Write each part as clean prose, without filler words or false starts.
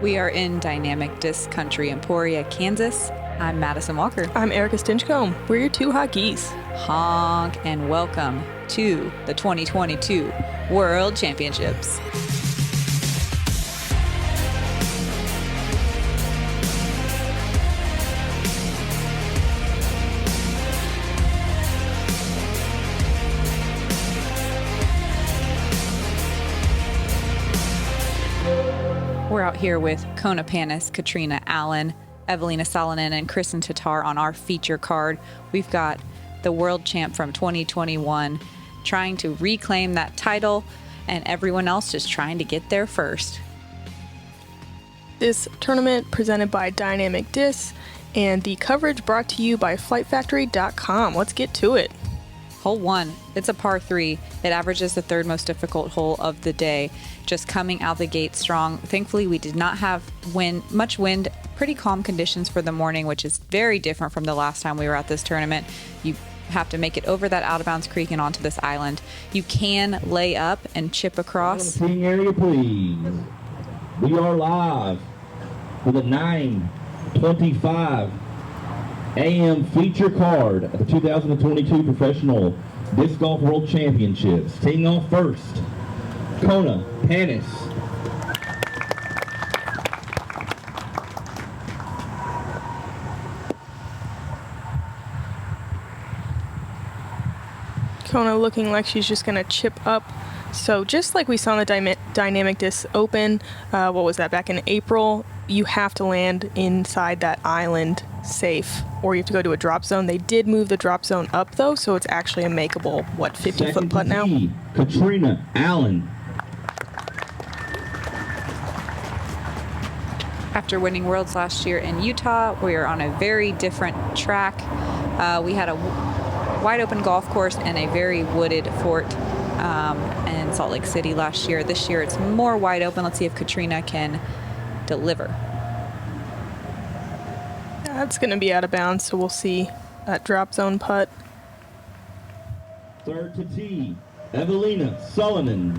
We are in dynamic disc country Emporia, Kansas. I'm Madison Walker. I'm Erika Stinchcomb. We're your two hot geese. Honk and welcome to the 2022 World Championships. We're out here with Kona, Panis, Catrina Allen, Eveliina Salonen, and Kristin Tattar on our feature card. We've got the world champ from 2021 trying to reclaim that title, and everyone else just trying to get there first. This tournament presented by Dynamic Disc, and the coverage brought to you by FlightFactory.com. Let's get to it. Hole 1, it's a par 3. It averages the third most difficult hole of the day. Just coming out the gate strong. Thankfully, we did not have much wind, pretty calm conditions for the morning, which is very different from the last time we were at this tournament. You have to make it over that out-of-bounds creek and onto this island. You can lay up and chip across. Seating area, please. We are live with a 9:25 a.m. feature card at the 2022 Professional Disc Golf World Championships. Teeing off first, Kona, Panis. Kona looking like she's just going to chip up. So just like we saw in the Dynamic Disc Open, what was that, back in April, you have to land inside that island safe, or you have to go to a drop zone. They did move the drop zone up, though, so it's actually a makeable, 50-foot putt now? Catrina Allen. After winning Worlds last year in Utah, we are on a very different track. We had a wide open golf course and a very wooded fort in Salt Lake City last year. This year it's more wide open. Let's see if Catrina can deliver. That's going to be out of bounds, so we'll see that drop zone putt. Third to tee, Eveliina Salonen.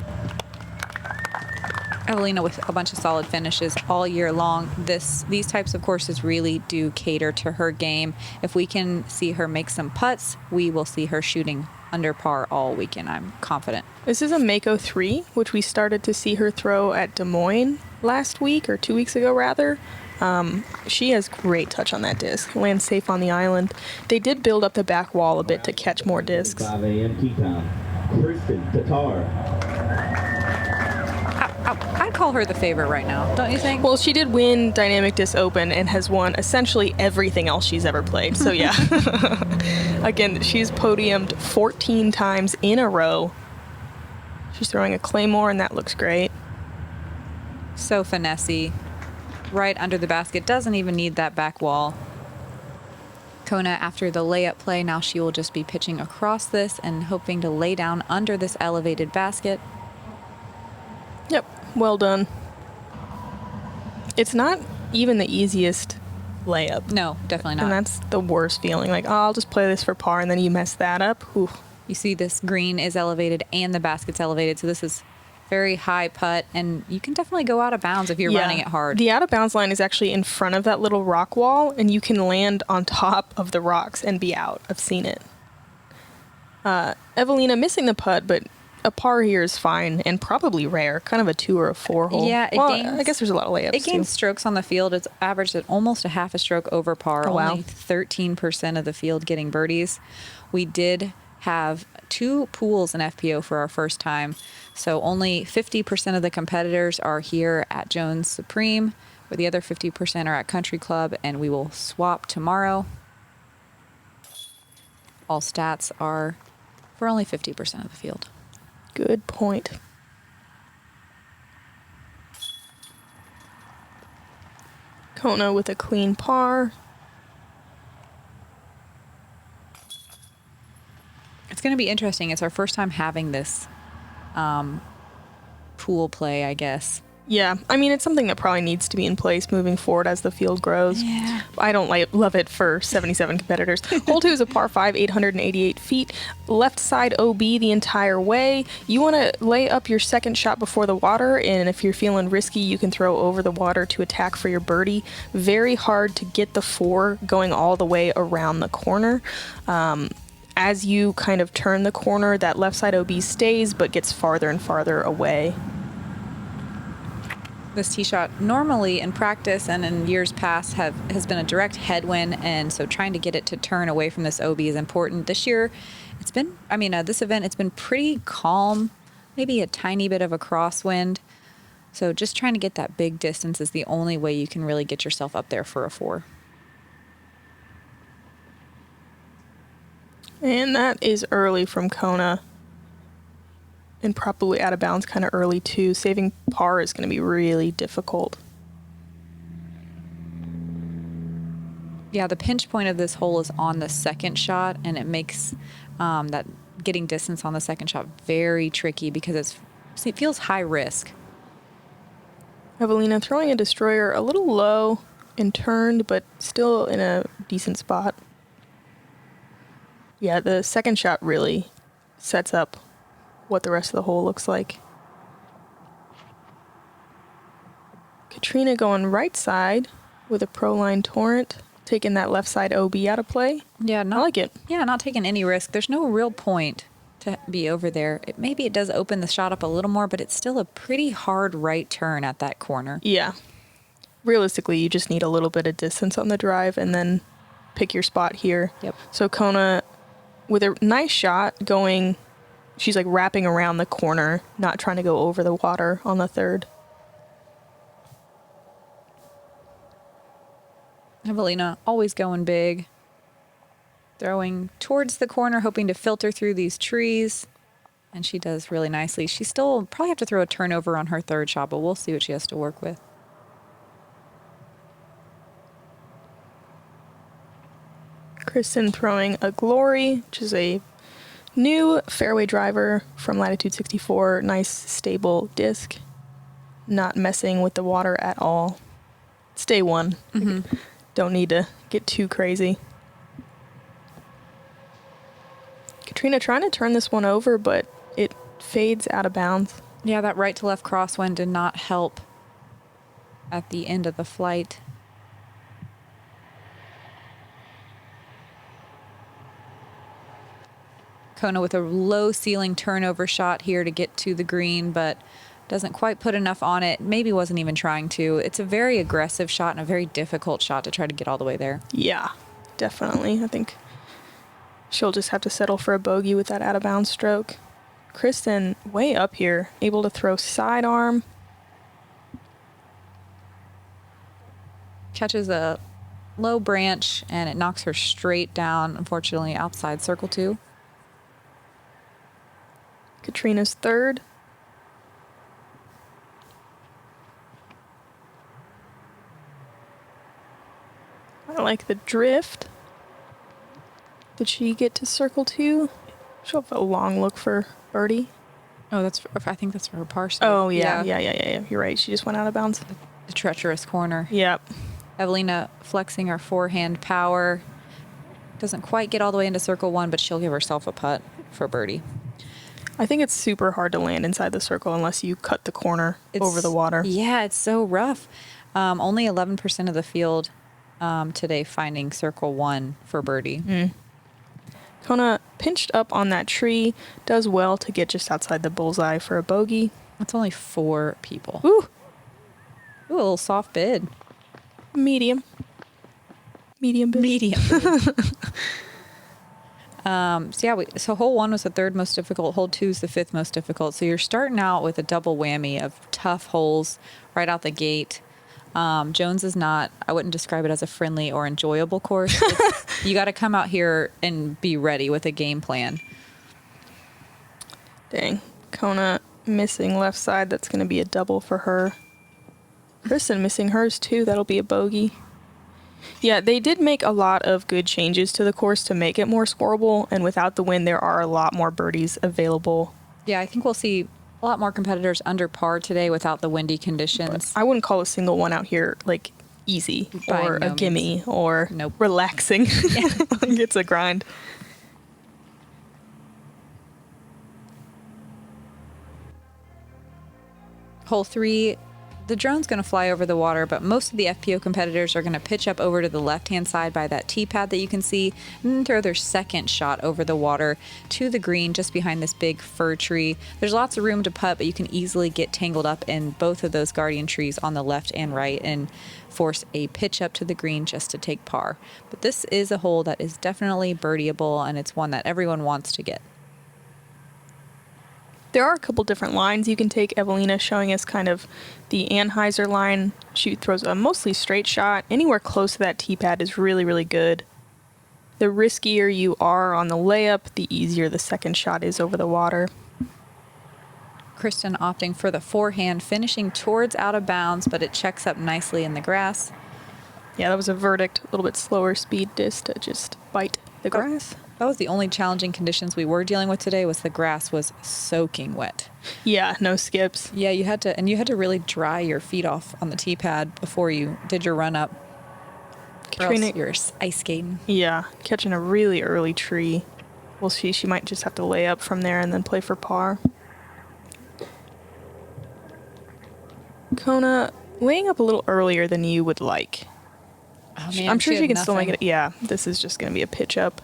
Eveliina with a bunch of solid finishes all year long. These types of courses really do cater to her game. If we can see her make some putts, we will see her shooting under par all weekend, I'm confident. This is a Mako 3, which we started to see her throw at Des Moines last week, or 2 weeks ago rather. She has great touch on that disc. Lands safe on the island. They did build up the back wall a bit to catch more discs. 5 a.m. tee time. Kristin Tattar. I'd call her the favorite right now, don't you think? Well, she did win Dynamic Disc Open and has won essentially everything else she's ever played. So yeah. Again, she's podiumed 14 times in a row. She's throwing a claymore, and that looks great. So finessey. Right under the basket. Doesn't even need that back wall. Kona, after the layup play, now she will just be pitching across this and hoping to lay down under this elevated basket. Yep, well done. It's not even the easiest layup. No, definitely not. And that's the worst feeling. Like, oh, I'll just play this for par, and then you mess that up. Ooh. You see this green is elevated and the basket's elevated, so this is very high putt, and you can definitely go out of bounds if you're running it hard. The out of bounds line is actually in front of that little rock wall, and you can land on top of the rocks and be out. I've seen it. Eveliina missing the putt, but a par here is fine and probably rare. Kind of a 2 or a 4 hole. Yeah, I guess there's a lot of layups. It gains strokes on the field. It's averaged at almost a half a stroke over par. Oh, wow. Only 13% of the field getting birdies. We did have 2 pools in FPO for our first time. So only 50% of the competitors are here at Jones Supreme, where the other 50% are at Country Club, and we will swap tomorrow. All stats are for only 50% of the field. Good point. Kona with a clean par. It's going to be interesting. It's our first time having this pool play, I guess. Yeah, I mean, it's something that probably needs to be in place moving forward as the field grows. Yeah. I don't love it for 77 competitors. Hole 2 is a par 5, 888 feet. Left side OB the entire way. You want to lay up your second shot before the water, and if you're feeling risky, you can throw over the water to attack for your birdie. Very hard to get the 4 going all the way around the corner. As you kind of turn the corner, that left side OB stays, but gets farther and farther away. This tee shot normally in practice and in years past has been a direct headwind, and so trying to get it to turn away from this OB is important. This year, this event, it's been pretty calm, maybe a tiny bit of a crosswind. So just trying to get that big distance is the only way you can really get yourself up there for a 4. And that is early from Kona. And probably out of bounds kind of early too. Saving par is going to be really difficult. Yeah, the pinch point of this hole is on the second shot, and it makes that getting distance on the second shot very tricky because it feels high risk. Eveliina throwing a destroyer a little low and turned, but still in a decent spot. Yeah, the second shot really sets up what the rest of the hole looks like. Catrina going right side with a pro line torrent, taking that left side OB out of play. Yeah, I like it. Yeah, not taking any risk. There's no real point to be over there. Maybe it does open the shot up a little more, but it's still a pretty hard right turn at that corner. Yeah. Realistically, you just need a little bit of distance on the drive and then pick your spot here. Yep. So Kona, with a nice shot going, she's like wrapping around the corner, not trying to go over the water on the third. Eveliina always going big. Throwing towards the corner, hoping to filter through these trees. And she does really nicely. She still probably have to throw a turnover on her third shot, but we'll see what she has to work with. Kristin throwing a Glory, which is a new fairway driver from Latitude 64. Nice, stable disc. Not messing with the water at all. It's day one. Mm-hmm. Don't need to get too crazy. Catrina trying to turn this one over, but it fades out of bounds. Yeah, that right to left crosswind did not help at the end of the flight. Kona with a low ceiling turnover shot here to get to the green, but doesn't quite put enough on it. Maybe wasn't even trying to. It's a very aggressive shot and a very difficult shot to try to get all the way there. Yeah, definitely. I think she'll just have to settle for a bogey with that out of bounds stroke. Kristin way up here, able to throw sidearm. Catches a low branch and it knocks her straight down, unfortunately, outside circle 2. Catrina's third. I like the drift. Did she get to circle 2? She'll have a long look for birdie. Oh, I think that's for her par. Oh, yeah. You're right. She just went out of bounds. The treacherous corner. Yep. Eveliina flexing her forehand power. Doesn't quite get all the way into circle 1, but she'll give herself a putt for birdie. I think it's super hard to land inside the circle unless you cut the corner over the water. Yeah, it's so rough. Only 11% of the field today finding circle 1 for birdie. Kona pinched up on that tree, does well to get just outside the bullseye for a bogey. That's only 4 people. Ooh, a little soft bid. Medium bid. Medium. So hole 1 was the third most difficult. Hole 2 is the 5th most difficult. So you're starting out with a double whammy of tough holes right out the gate. Jones is not, I wouldn't describe it as a friendly or enjoyable course. You got to come out here and be ready with a game plan. Dang. Kona missing left side. That's going to be a double for her. Kristin missing hers too. That'll be a bogey. Yeah, they did make a lot of good changes to the course to make it more scoreable, and without the wind, there are a lot more birdies available. Yeah, I think we'll see A lot more competitors under par today without the windy conditions. I wouldn't call a single one out here like easy By or no a gimme means. or Nope. relaxing. Like it's a grind. Hole 3, the drone's going to fly over the water, but most of the FPO competitors are going to pitch up over to the left-hand side by that tee pad that you can see, and then throw their second shot over the water to the green just behind this big fir tree. There's lots of room to putt, but you can easily get tangled up in both of those guardian trees on the left and right and force a pitch up to the green just to take par. But this is a hole that is definitely birdieable, and it's one that everyone wants to get. There are a couple different lines you can take. Eveliina showing us kind of the Anheuser line. She throws a mostly straight shot. Anywhere close to that tee pad is really, really good. The riskier you are on the layup, the easier the second shot is over the water. Kristin opting for the forehand, finishing towards out of bounds, but it checks up nicely in the grass. Yeah, that was a verdict. A little bit slower speed disc to just bite the grass. That was the only challenging conditions we were dealing with today, was the grass was soaking wet. Yeah, no skips. Yeah, you had to really dry your feet off on the tee pad before you did your run up. Catrina, You're ice skating. yeah, catching a really early tree. We'll see. She might just have to lay up from there and then play for par. Kona laying up a little earlier than you would like. Oh, man, I'm sure she had can still make nothing. it. Yeah, this is just going to be a pitch up.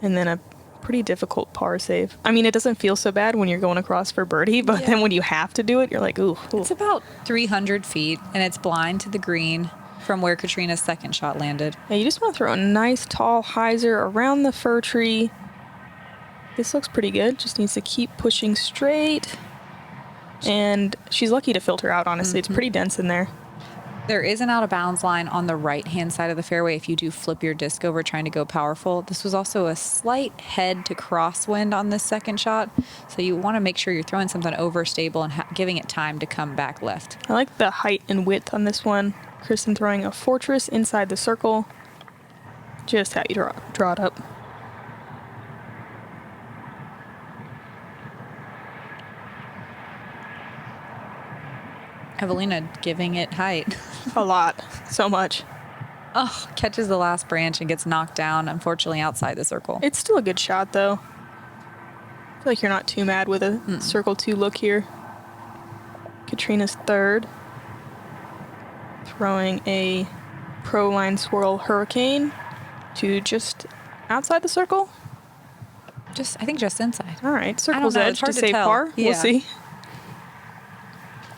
And then a pretty difficult par save. I mean, it doesn't feel so bad when you're going across for birdie, but then when you have to do it, you're like, ooh. It's about 300 feet, and it's blind to the green from where Katrina's second shot landed. Yeah, you just want to throw a nice tall hyzer around the fir tree. This looks pretty good. Just needs to keep pushing straight. And she's lucky to filter out, honestly. It's pretty dense in there. There is an out of bounds line on the right-hand side of the fairway if you do flip your disc over trying to go powerful. This was also a slight head to crosswind on this second shot, so you want to make sure you're throwing something over stable and giving it time to come back left. I like the height and width on this one. Kristin throwing a fortress inside the circle. Just how you draw it up. Eveliina giving it height. A lot. So much. Oh, catches the last branch and gets knocked down, unfortunately outside the circle. It's still a good shot, though. I feel like you're not too mad with a circle 2 look here. Katrina's third. Throwing a pro line swirl hurricane to just outside the circle. I think just inside. All right, circle's know, edge it's hard to to save tell. par. Yeah. We'll see.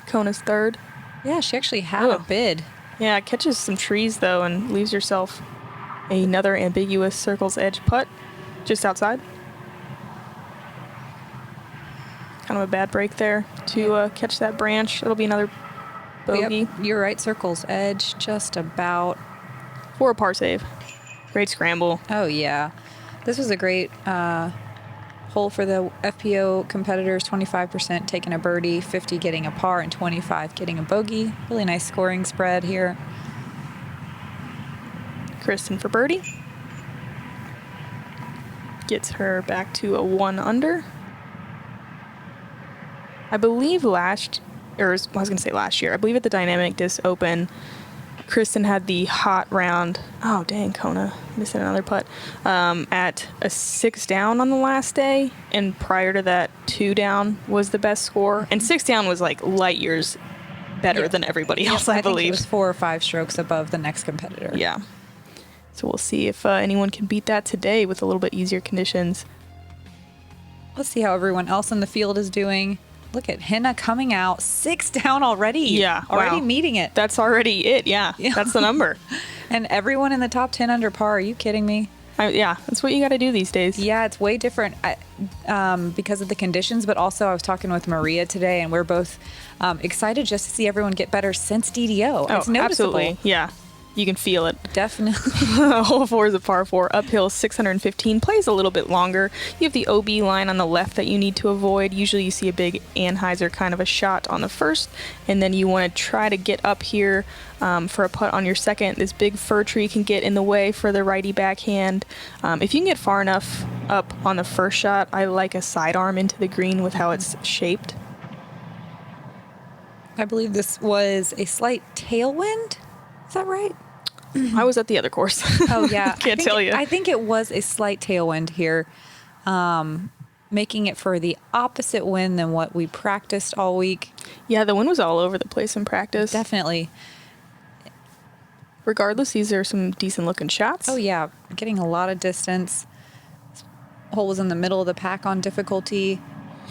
Kona's third. Yeah, she actually had a bid. Yeah, it catches some trees, though, and leaves yourself another ambiguous circle's edge putt just outside. Kind of a bad break there to catch that branch. It'll be another bogey. Yep, you're right, circle's edge, just about. For a par save. Great scramble. Oh, yeah. This was a great hole for the FPO competitors. 25% taking a birdie, 50 getting a par, and 25 getting a bogey. Really nice scoring spread here. Kristin for birdie. Gets her back to a 1 under. I believe I was going to say last year. I believe at the Dynamic Disc Open, Kristin had the hot round. Oh, dang, Kona. Missing another putt. At a 6 down on the last day. And prior to that, 2 down was the best score. And 6 down was like light years better than everybody else, I believe. Think it was 4 or 5 strokes above the next competitor. Yeah. So we'll see if anyone can beat that today with a little bit easier conditions. Let's see how everyone else in the field is doing. Look at Henna coming out 6 down already. Yeah, Already wow. meeting it. That's already it, yeah. That's the number. And everyone in the top 10 under par. Are you kidding me? Yeah, that's what you got to do these days. Yeah, it's way different because of the conditions, but also I was talking with Maria today, and we're both excited just to see everyone get better since DDO. Oh, It's noticeable. absolutely. Yeah, you can feel it. Definitely. Hole 4 is a par 4, uphill 615, plays a little bit longer. You have the OB line on the left that you need to avoid. Usually you see a big Anheuser kind of a shot on the first, and then you want to try to get up here for a putt on your second. This big fir tree can get in the way for the righty backhand. If you can get far enough up on the first shot, I like a sidearm into the green with how it's shaped. I believe this was a slight tailwind. Is that right? I was at the other course. Oh, yeah. Can't tell you. I think it was a slight tailwind here, making it for the opposite wind than what we practiced all week. Yeah, the wind was all over the place in practice. Definitely. Regardless, these are some decent looking shots. Oh, yeah. Getting a lot of distance. Hole was in the middle of the pack on difficulty.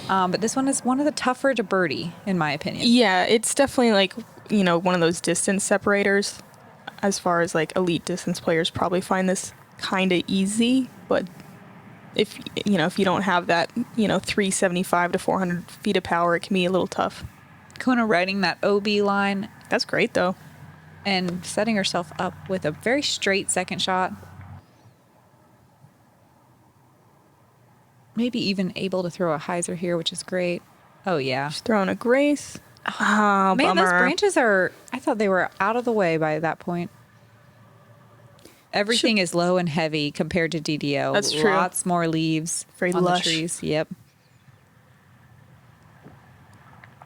But this one is one of the tougher to birdie, in my opinion. Yeah, it's definitely like, one of those distance separators. As far as like elite distance players probably find this kind of easy. But if you don't have that, 375 to 400 feet of power, it can be a little tough. Kona riding that OB line. That's great, though. And setting herself up with a very straight second shot. Maybe even able to throw a hyzer here, which is great. Oh, yeah. She's throwing a grace. Oh, man, bummer. those branches are... I thought they were out of the way by that point. Everything is low and heavy compared to DDO. That's true. Lots more leaves Very on lush. the trees. Yep.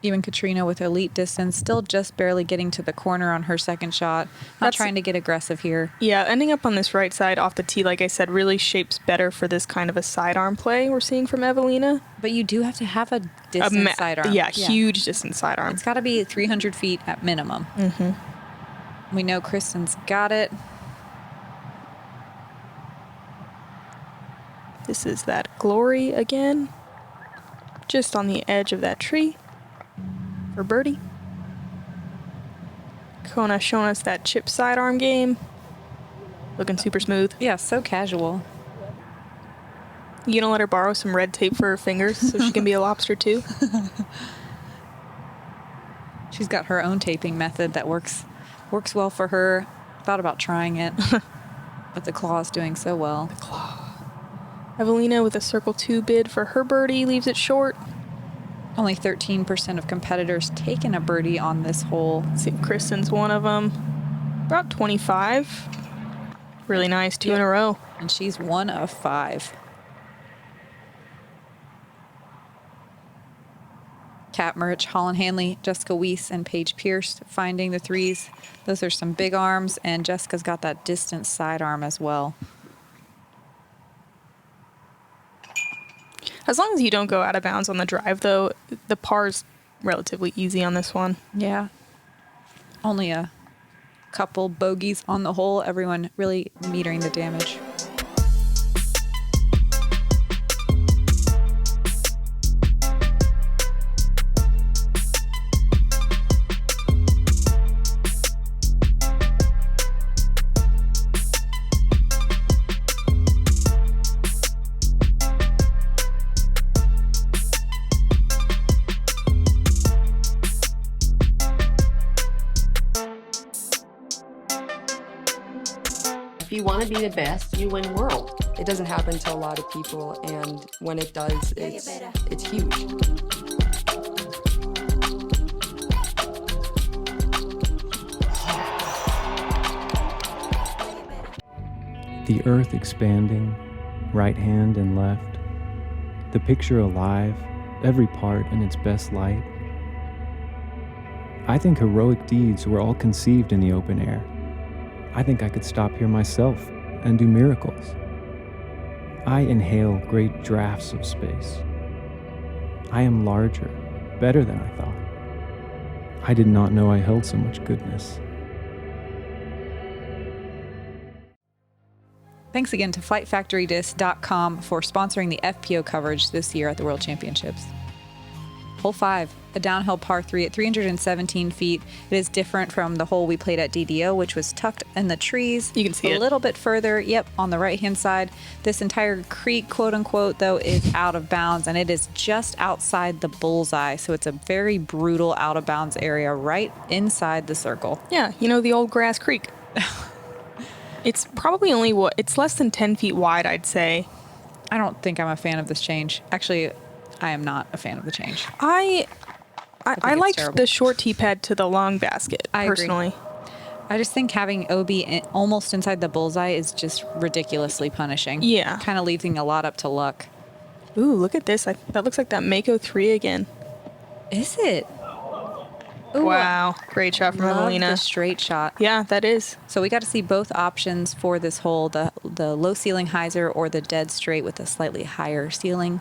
Even Catrina with elite distance, still just barely getting to the corner on her second shot. Not trying to get aggressive here. Yeah, ending up on this right side off the tee, like I said, really shapes better for this kind of a sidearm play we're seeing from Eveliina. But you do have to have a distance sidearm. Yeah, huge distance sidearm. It's got to be 300 feet at minimum. We know Kristin's got it. This is that glory again. Just on the edge of that tree for birdie. Kona showing us that chip sidearm game. Looking super smooth. Yeah, so casual. You gonna let her borrow some red tape for her fingers so she can be a lobster too? She's got her own taping method that works well for her. Thought about trying it, but the claw is doing so well. The claw. Eveliina with a circle 2 bid for her birdie leaves it short. Only 13% of competitors taking a birdie on this hole. Let's see if Kristin's one of them. About 25. Really nice, 2 in a row. And she's 1 of 5. Kat Murch, Holland Hanley, Jessica Weiss, and Paige Pierce finding the threes. Those are some big arms, and Jessica's got that distance sidearm as well. As long as you don't go out of bounds on the drive, though, the par's relatively easy on this one. Yeah. Only a couple bogeys on the hole. Everyone really metering the damage. If you want to be the best, you win world. It doesn't happen to a lot of people, and when it does, it's huge. The earth expanding, right hand and left, the picture alive, every part in its best light. I think heroic deeds were all conceived in the open air. I think I could stop here myself and do miracles. I inhale great draughts of space. I am larger, better than I thought. I did not know I held so much goodness. Thanks again to FlightFactoryDisc.com for sponsoring the FPO coverage this year at the World Championships. Hole 5, a downhill par 3 at 317 feet. It is different from the hole we played at DDO, which was tucked in the trees. You can see it a little bit further. Yep, on the right-hand side. This entire creek, quote-unquote, though, is out of bounds, and it is just outside the bullseye. So it's a very brutal out-of-bounds area right inside the circle. Yeah, the old grass creek. It's probably only, it's less than 10 feet wide, I'd say. I don't think I'm a fan of this change. Actually, I am not a fan of the change. I liked terrible. the short tee pad to the long basket, I personally. agree. I just think having OB almost inside the bullseye is just ridiculously punishing. Yeah. Kind of leaving a lot up to luck. Ooh, look at this. That looks like that Mako 3 again. Is it? Ooh, Wow. Great shot from love the Eveliina. straight shot. Yeah, that is. So we got to see both options for this hole, the low ceiling hyzer or the dead straight with a slightly higher ceiling.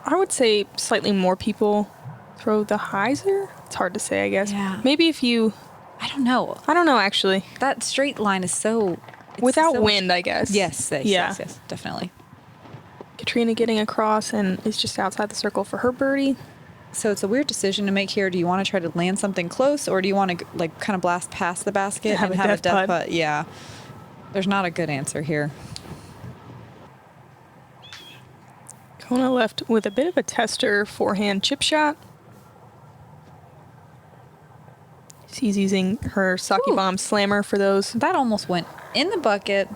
I would say slightly more people throw the hyzer. It's hard to say, I guess. Yeah. Maybe if you... I don't know. I don't know, actually. That straight line is so... it's Without so much- wind, I guess. Yes, Yeah. yes, definitely. Katrina getting across and is just outside the circle for her birdie. So it's a weird decision to make here. Do you want to try to land something close, or do you want to like kind of blast past the basket Have and a have a death death putt? putt? Yeah. There's not a good answer here. Kona left with a bit of a tester forehand chip shot. She's using her sake Ooh. bomb slammer for those. That almost went in the bucket.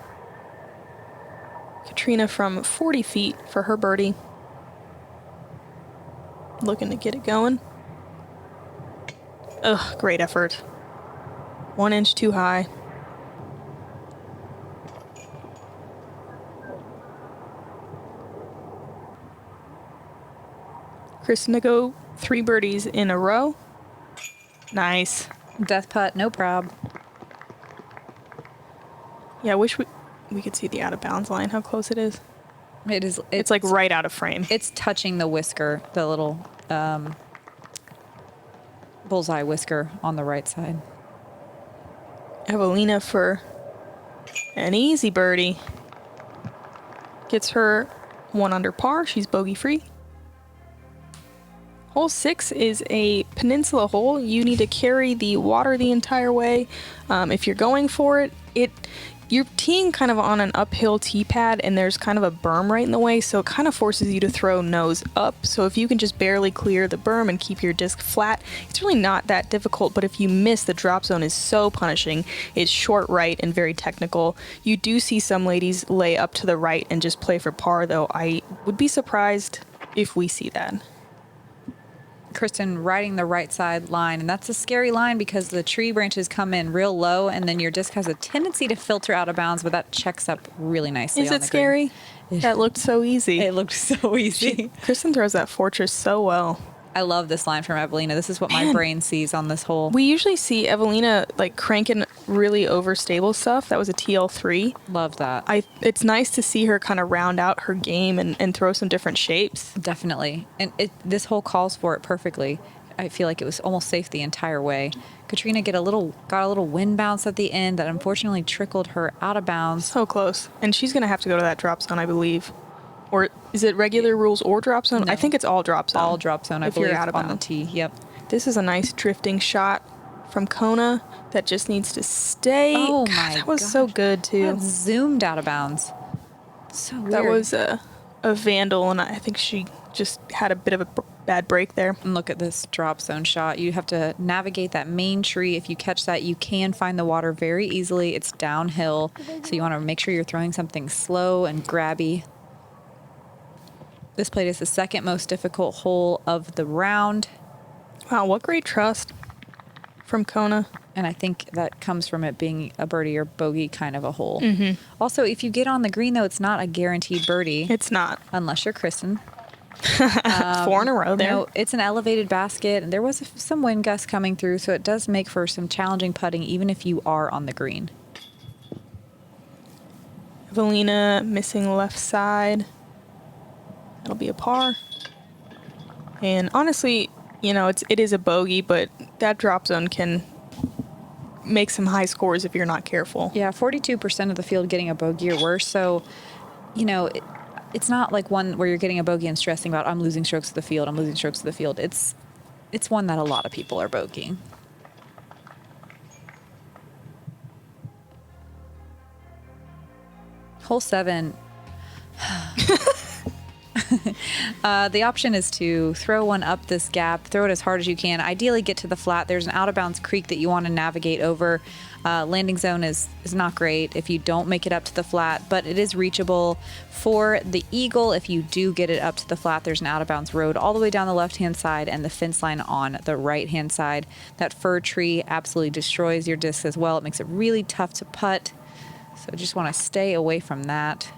Katrina from 40 feet for her birdie. Looking to get it going. Ugh, great effort. 1 inch too high. Kristin to go 3 birdies in a row. Nice. Death putt, no prob. Yeah, I wish we could see the out of bounds line, how close it is. It is. It's like right out of frame. It's touching the whisker, the little bullseye whisker on the right side. Eveliina for an easy birdie. Gets her 1 under par. She's bogey free. Hole 6 is a peninsula hole. You need to carry the water the entire way. If you're going for it, you're teeing kind of on an uphill tee pad, and there's kind of a berm right in the way, so it kind of forces you to throw nose up. So if you can just barely clear the berm and keep your disc flat, it's really not that difficult. But if you miss, the drop zone is so punishing. It's short right and very technical. You do see some ladies lay up to the right and just play for par, though I would be surprised if we see that. Kristin riding the right side line, and that's a scary line because the tree branches come in real low, and then your disc has a tendency to filter out of bounds, but that checks up really nicely. Is on it the scary? green. That looked so easy. It looked so easy. Kristin throws that fortress so well. I love this line from Eveliina. This is what my Man. brain sees on this hole. We usually see Eveliina like cranking really overstable stuff. That was a TL3. Love that. It's nice to see her kind of round out her game and throw some different shapes. Definitely. And this hole calls for it perfectly. I feel like it was almost safe the entire way. Katrina got a little wind bounce at the end that unfortunately trickled her out of bounds. So close. And she's going to have to go to that drop zone, I believe. Or is it regular rules or drop zone? No. I think it's all drop zone. All drop zone, I if believe, you're out of on the bounds. tee. Yep. This is a nice drifting shot from Kona that just needs to stay. Oh God, my that was so gosh. good too. That zoomed out of bounds. So weird. That was a vandal, and I think she just had a bit of a bad break there. And look at this drop zone shot. You have to navigate that main tree. If you catch that, you can find the water very easily. It's downhill, so you want to make sure you're throwing something slow and grabby. This plate is the second most difficult hole of the round, Wow, what great trust from Kona. and I think that comes from it being a birdie or bogey kind of a hole. Mm-hmm. Also, if you get on the green, though, it's not a guaranteed birdie, It's not. unless you're Kristin. 4 in a row there. No, it's an elevated basket, and there was some wind gusts coming through, so it does make for some challenging putting, even if you are on the green. Eveliina missing left side. That'll be a par. And honestly, you know, it is a bogey, but that drop zone can make some high scores if you're not careful. Yeah, 42% of the field getting a bogey or worse, so, you know, it's not like one where you're getting a bogey and stressing about, I'm losing strokes to the field, I'm losing strokes to the field. It's one that a lot of people are bogeying. Hole 7. The option is to throw one up this gap, throw it as hard as you can. Ideally, get to the flat. There's an out-of-bounds creek that you want to navigate over. Landing zone is not great if you don't make it up to the flat, but it is reachable. For the eagle, if you do get it up to the flat, there's an out-of-bounds road all the way down the left-hand side and the fence line on the right-hand side. That fir tree absolutely destroys your disc as well. It makes it really tough to putt, so just want to stay away from that.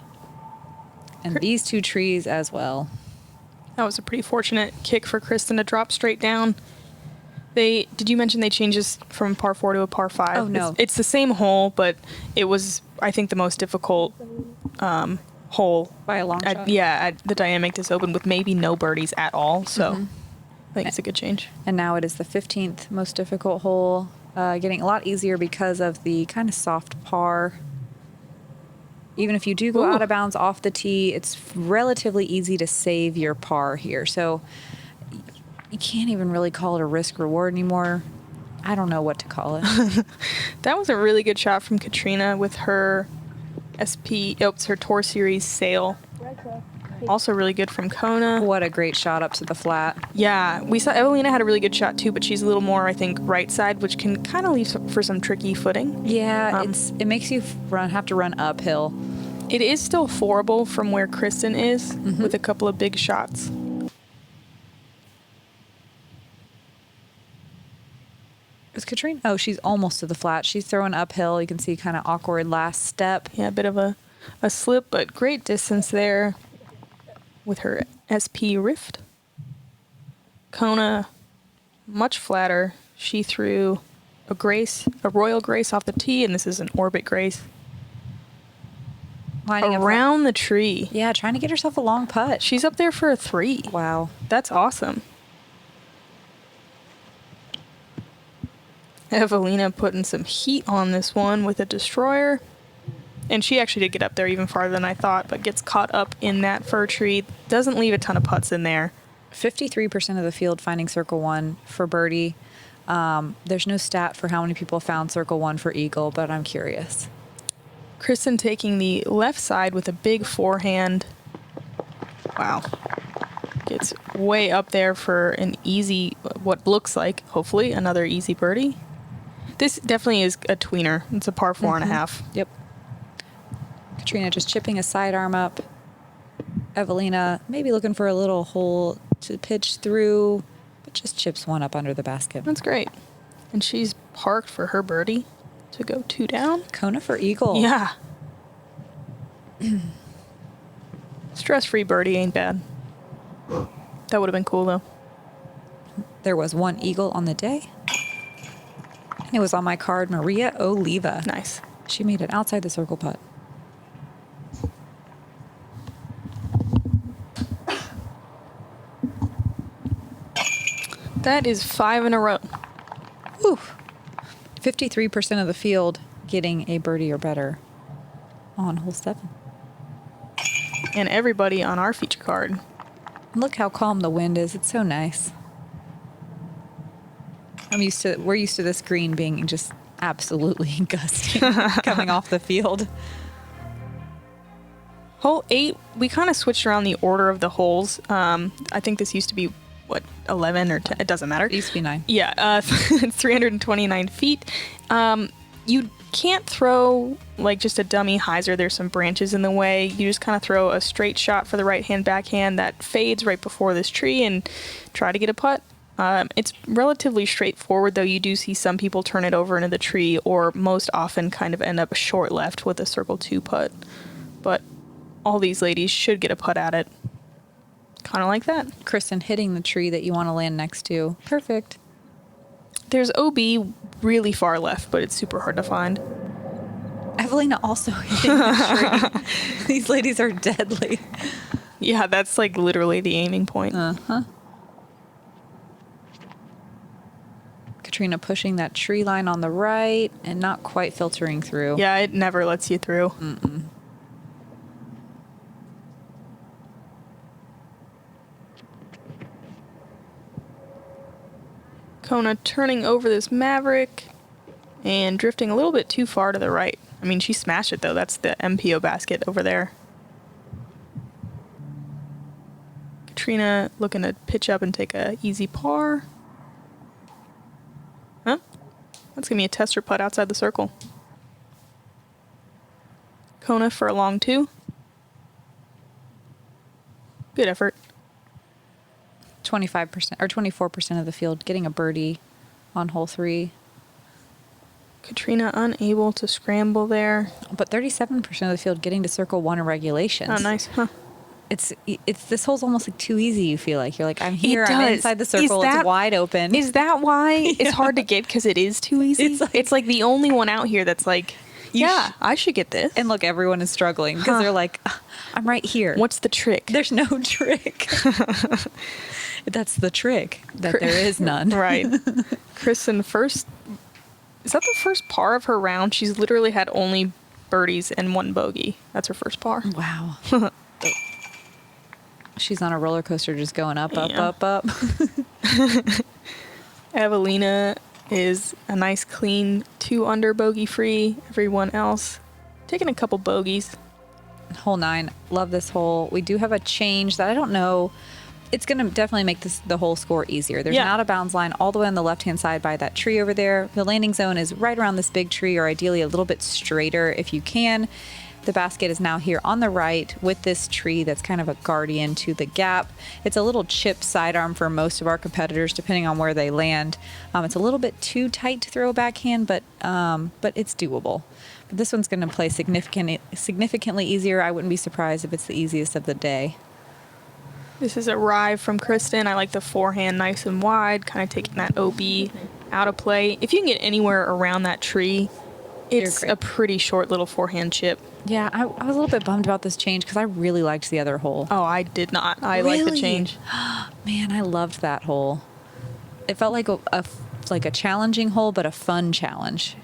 And these two trees as well. That was a pretty fortunate kick for Kristin to drop straight down. Did you mention they changed this from par 4 to a par 5? Oh, no. It's the same hole, but it was, I think, the most difficult hole. By a long shot. At the Dynamic Disc Open with maybe no birdies at all. So I think it's a good change. And now it is the 15th most difficult hole, getting a lot easier because of the kind of soft par. Even if you do go out of bounds off the tee, it's relatively easy to save your par here. So you can't even really call it a risk reward anymore. I don't know what to call it. That was a really good shot from Catrina with her her Tour Series sail. Also really good from Kona. What a great shot up to the flat. Yeah, we saw Eveliina had a really good shot too, but she's a little more, I think, right side, which can kind of leave for some tricky footing. Yeah, it makes you have to run uphill. It is still fourable from where Kristin is with a couple of big shots. Is Catrina? Oh, she's almost to the flat. She's throwing uphill. You can see kind of awkward last step. Yeah, a bit of a slip, but great distance there with her SP Rift. Kona, much flatter. She threw a Royal Grace off the tee, and this is an Orbit Grace. Lining up around the tree. Yeah, trying to get herself a long putt. She's up there for a 3. Wow. That's awesome. Eveliina putting some heat on this one with a destroyer. And she actually did get up there even farther than I thought, but gets caught up in that fir tree. Doesn't leave a ton of putts in there. 53% of the field finding Circle 1 for birdie. There's no stat for how many people found Circle 1 for eagle, but I'm curious. Kristin taking the left side with a big forehand. Wow. Gets way up there for an easy, what looks like, hopefully, another easy birdie. This definitely is a tweener. It's a par 4.5. Yep. Catrina just chipping a sidearm up. Eveliina maybe looking for a little hole to pitch through, but just chips one up under the basket. That's great. And she's parked for her birdie to go 2 down. Kona for eagle. Yeah. Stress-free birdie ain't bad. That would have been cool, though. There was one eagle on the day. And it was on my card, Maria Oliva. Nice. She made an outside the circle putt. That is 5 in a row. Whew. 53% of the field getting a birdie or better on hole 7. And everybody on our feature card. Look how calm the wind is. It's so nice. We're used to this green being just absolutely gusting coming off the field. Hole 8, we kind of switched around the order of the holes. I think this used to be, 11 or 10? It doesn't matter. It used to be 9. Yeah, it's 329 feet. You can't throw just a dummy hyzer. There's some branches in the way. You just kind of throw a straight shot for the right-hand backhand that fades right before this tree and try to get a putt. It's relatively straightforward, though. You do see some people turn it over into the tree or most often kind of end up short left with a circle 2 putt. But all these ladies should get a putt at it. Kind of like that. Kristin hitting the tree that you want to land next to. Perfect. There's OB really far left, but it's super hard to find. Eveliina also hitting the tree. These ladies are deadly. Yeah, that's literally the aiming point. Uh-huh. Catrina pushing that tree line on the right and not quite filtering through. Yeah, it never lets you through. Mm-mm. Kona turning over this Maverick and drifting a little bit too far to the right. I mean, she smashed it, though. That's the MPO basket over there. Catrina looking to pitch up and take a easy par. Huh? That's going to be a tester putt outside the circle. Kona for a long 2. Good effort. 25% or 24% of the field getting a birdie on hole 3. Catrina unable to scramble there. But 37% of the field getting to circle 1 in regulation. Oh, nice. Huh. It's this hole's almost like too easy. You feel like you're like, I'm here. It I'm does. inside the circle. It's wide open. Is that why it's hard to get? Because it is too easy. It's like the only one out here that's like, I should get this. And look, everyone is struggling because they're like, I'm right here. What's the trick? There's no trick. That's the trick, that there is none. Right. Kristin, is that the first par of her round? She's literally had only birdies and 1 bogey. That's her first par. Wow. She's on a roller coaster just going up. Eveliina is a nice clean 2 under bogey free. Everyone else taking a couple bogeys. Hole 9. Love this hole. We do have a change that I don't know. It's going to definitely make the whole score easier. There's an out of bounds line all the way on the left-hand side by that tree over there. The landing zone is right around this big tree, or ideally a little bit straighter if you can. The basket is now here on the right with this tree that's kind of a guardian to the gap. It's a little chipped sidearm for most of our competitors, depending on where they land. It's a little bit too tight to throw a backhand, but it's doable. But this one's going to play significantly easier. I wouldn't be surprised if it's the easiest of the day. This is a ride from Kristin. I like the forehand nice and wide, kind of taking that OB out of play. If you can get anywhere around that tree, it's a pretty short little forehand chip. Yeah, I was a little bit bummed about this change because I really liked the other hole. Oh, I did not. I like the change. Man, I loved that hole. It felt like a challenging hole, but a fun challenge.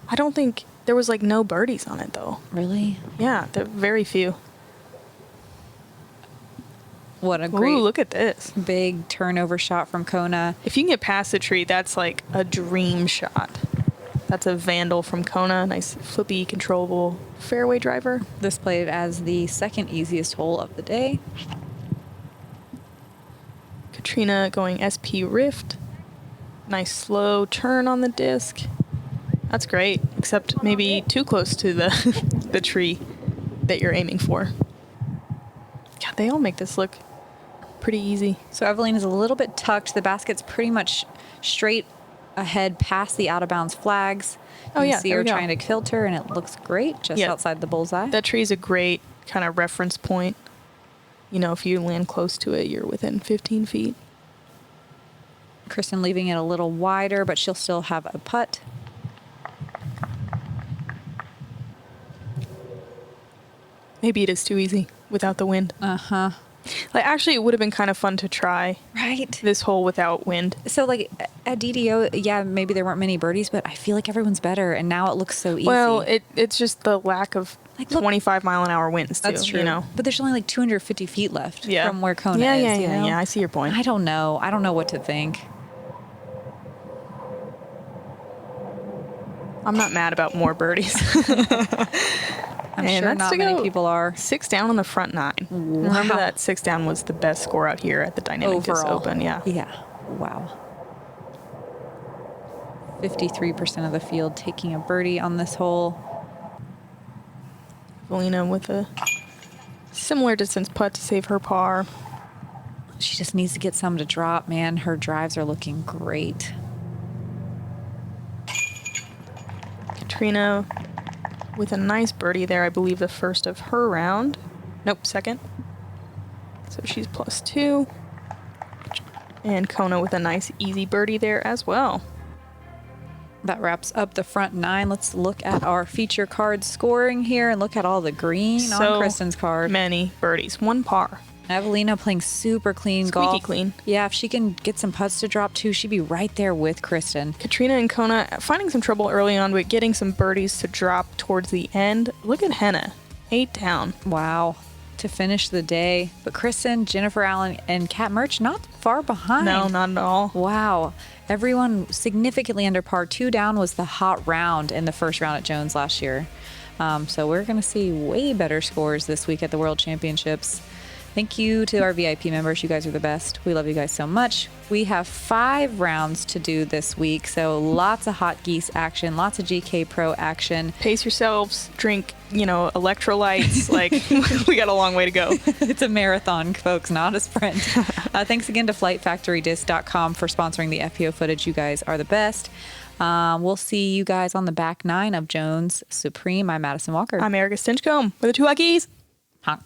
I don't think there was like no birdies on it though. Really? Yeah, there very few. What a great, look at this big turnover shot from Kona. If you can get past the tree, that's like a dream shot. That's a vandal from Kona. Nice flippy, controllable fairway driver. This played as the second easiest hole of the day. Catrina going SP Rift. Nice slow turn on the disc. That's great, except maybe too close to the tree that you're aiming for. God, they all make this look pretty easy. So Eveliina's a little bit tucked. The basket's pretty much straight ahead past the out of bounds flags. You can see her trying to filter, and it looks great just outside the bullseye. That tree is a great kind of reference point. You know, if you land close to it, you're within 15 feet. Kristin leaving it a little wider, but she'll still have a putt. Maybe it is too easy without the wind. Uh-huh. Like, actually, it would have been kind of fun to try this hole without wind. So, like, at DDO, yeah, maybe there weren't many birdies, but I feel like everyone's better, and now it looks so easy. Well, it's just the lack of 25-mile-an-hour winds, too. That's true. You know? But there's only like 250 feet left from where Kona is. Yeah, I see your point. I don't know what to think. I'm not mad about more birdies. I'm sure not many people are. 6 down on the front 9. Wow. Remember that 6 down was the best score out here at the Dynamic Disc Open. Yeah. Wow. 53% of the field taking a birdie on this hole. Eveliina with a similar distance putt to save her par. She just needs to get some to drop, man. Her drives are looking great. Catrina with a nice birdie there, I believe the first of her round. Nope, second. So she's +2. And Kona with a nice easy birdie there as well. That wraps up the front 9. Let's look at our feature card scoring here and look at all the green on Kristin's card. Many birdies, 1 par. Eveliina playing super clean golf. Squeaky clean. Yeah, if she can get some putts to drop too, she'd be right there with Kristin. Catrina and Kona finding some trouble early on, but getting some birdies to drop towards the end. Look at Henna, 8 down. Wow, to finish the day. But Kristin, Jennifer Allen, and Kat Murch not far behind. No, not at all. Wow. Everyone significantly under par. 2 down was the hot round in the first round at Jones last year. So we're going to see way better scores this week at the World Championships. Thank you to our VIP members. You guys are the best. We love you guys so much. We have 5 rounds to do this week, so lots of Hot Geese action, lots of GK Pro action. Pace yourselves, drink, electrolytes. Like, we got a long way to go. It's a marathon, folks, not a sprint. Thanks again to FlightFactoryDisc.com for sponsoring the FPO footage. You guys are the best. We'll see you guys on the back 9 of Jones Supreme. I'm Madison Walker. I'm Erika Stinchcomb with the 2 Hot Geese. Honk.